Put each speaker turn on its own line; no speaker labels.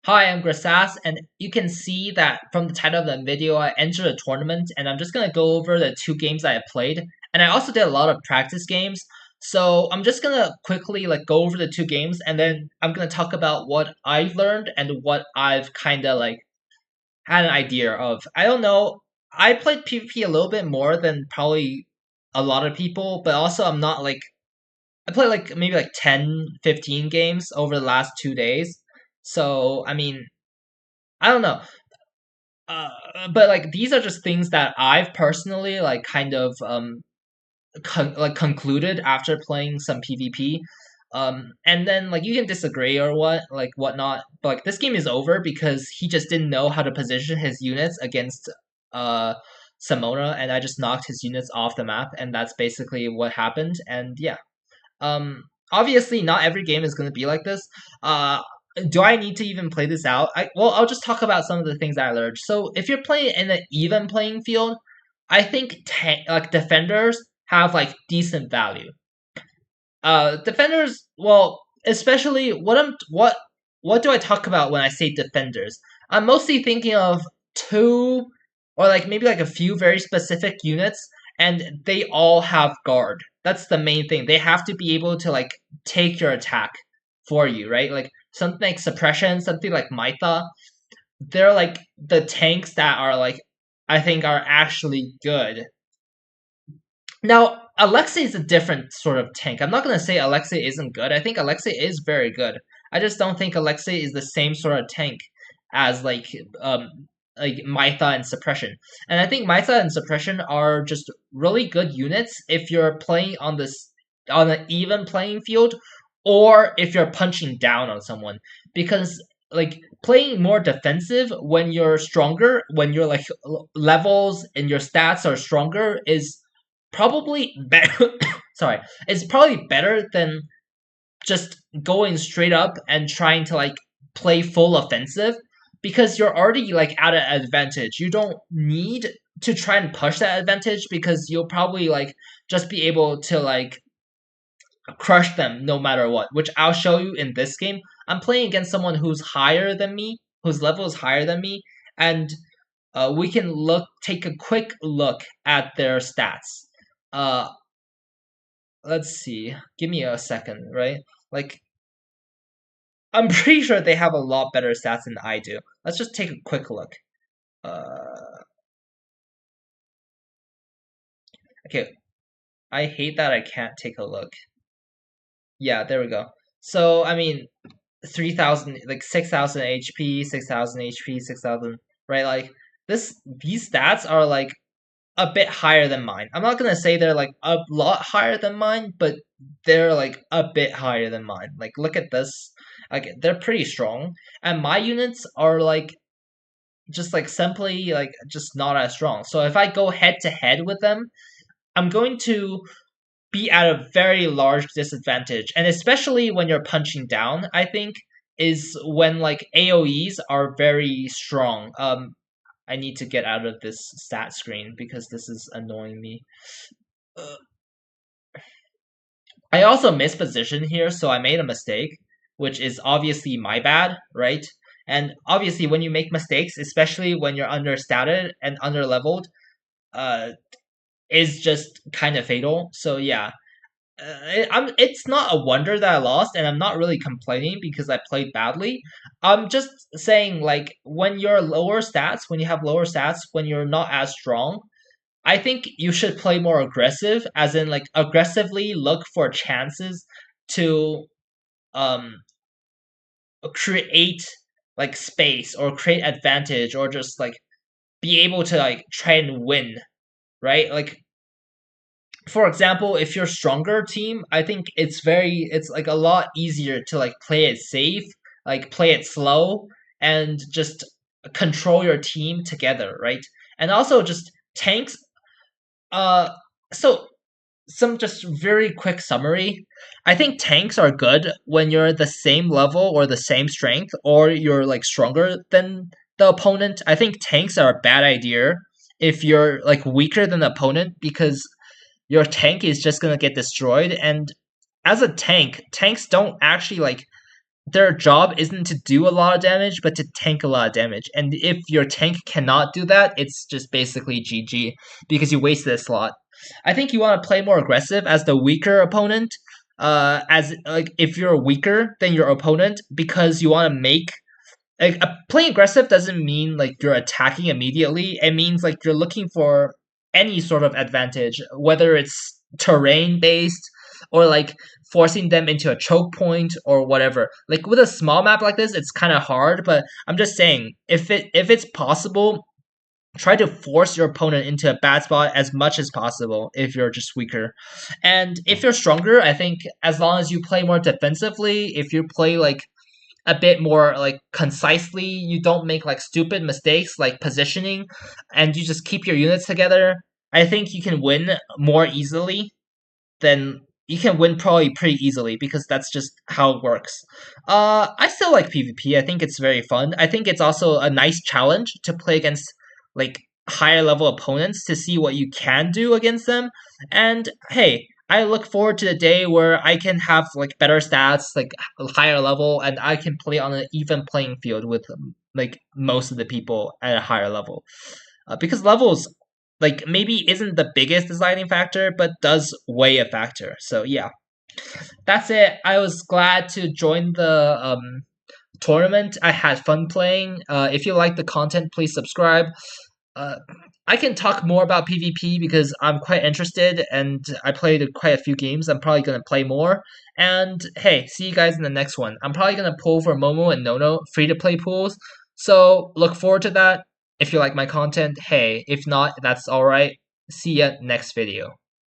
Hi, I'm Grasas, and you can see that from the title of the video, I entered a tournament, and I'm just gonna go over the two games I played, and I also did a lot of practice games. So I'm just gonna quickly go over the two games, and then I'm gonna talk about what I've learned and what I've kind of had an idea of. I don't know. I played PvP a little bit more than probably a lot of people, but also I'm not I played maybe 10, 15 games over the last 2 days. So I mean, I don't know. But these are just things that I've personally kind of concluded after playing some PvP. And then you can disagree or whatnot, but this game is over because he just didn't know how to position his units against uh Simona, and I just knocked his units off the map, and that's basically what happened. And yeah, obviously not every game is going to be like this. Uh, do I need to even play this out? I'll just talk about some of the things I learned. So if you're playing in an even playing field, I think defenders have decent value. Defenders, well, especially what do I talk about when I say defenders? I'm mostly thinking of two or maybe a few very specific units, and they all have guard. That's the main thing. They have to be able to take your attack for you, right? Like something like suppression, something like Maitha. They're the tanks that are I think are actually good. Now, Alexei is a different sort of tank. I'm not gonna say Alexei isn't good. I think Alexei is very good. I just don't think Alexei is the same sort of tank as Maitha and Suppression. And I think Maitha and Suppression are just really good units if you're playing on an even playing field, or if you're punching down on someone. Because playing more defensive when you're stronger, when your levels and your stats are stronger, is probably better. Sorry, it's probably better than just going straight up and trying to play full offensive, because you're already at an advantage. You don't need to try and push that advantage, because you'll probably just be able to crush them no matter what, which I'll show you in this game. I'm playing against someone who's higher than me, whose level is higher than me, and we can take a quick look at their stats. Uh, let's see. Give me a second, right? Like, I'm pretty sure they have a lot better stats than I do. Let's just take a quick look. Uh, okay. I hate that I can't take a look. Yeah, there we go. So, I mean, 3,000, 6,000 HP, 6,000 HP, 6,000, right? These stats are a bit higher than mine. I'm not gonna say they're a lot higher than mine, but they're a bit higher than mine. Look at this. They're pretty strong, and my units are just simply just not as strong. So if I go head to head with them, I'm going to be at a very large disadvantage, and especially when you're punching down, I think is when AoEs are very strong. I need to get out of this stat screen because this is annoying me. Uh, I also mispositioned here, so I made a mistake, which is obviously my bad, right? And obviously, when you make mistakes, especially when you're understated and underleveled, uh, is just kind of fatal. So yeah, it's not a wonder that I lost, and I'm not really complaining because I played badly. I'm just saying, when you're lower stats, when you have lower stats, when you're not as strong, I think you should play more aggressive, as in aggressively look for chances to um create space or create advantage, or just be able to try and win, right? For example, if you're stronger team, I think it's a lot easier to play it safe, play it slow, and just control your team together, right? And also just tanks. Uh, so some just very quick summary. I think tanks are good when you're the same level or the same strength, or you're stronger than the opponent. I think tanks are a bad idea if you're weaker than the opponent, because your tank is just gonna get destroyed. And as a tank, tanks don't actually their job isn't to do a lot of damage, but to tank a lot of damage. And if your tank cannot do that, it's just basically GG because you wasted a slot. I think you want to play more aggressive as the weaker opponent. As like if you're weaker than your opponent, because you want to make like playing aggressive doesn't mean like you're attacking immediately. It means like you're looking for any sort of advantage, whether it's terrain based or like forcing them into a choke point or whatever. Like with a small map like this, it's kind of hard, but I'm just saying if it's possible, try to force your opponent into a bad spot as much as possible if you're just weaker. And if you're stronger, I think as long as you play more defensively, if you play like a bit more like concisely, you don't make like stupid mistakes like positioning, and you just keep your units together, I think you can win more easily then you can win probably pretty easily because that's just how it works. I still like PvP. I think it's very fun. I think it's also a nice challenge to play against like higher level opponents to see what you can do against them. And hey, I look forward to the day where I can have like better stats, like higher level, and I can play on an even playing field with like most of the people at a higher level. Because levels like maybe isn't the biggest deciding factor, but does weigh a factor. So yeah, that's it. I was glad to join the tournament. I had fun playing. If you like the content, please subscribe. Uh, I can talk more about PvP because I'm quite interested and I played quite a few games. I'm probably gonna play more. And hey, see you guys in the next one. I'm probably gonna pull for Momo and Nono free to play pools. So look forward to that. If you like my content, hey. If not, that's alright. See ya next video.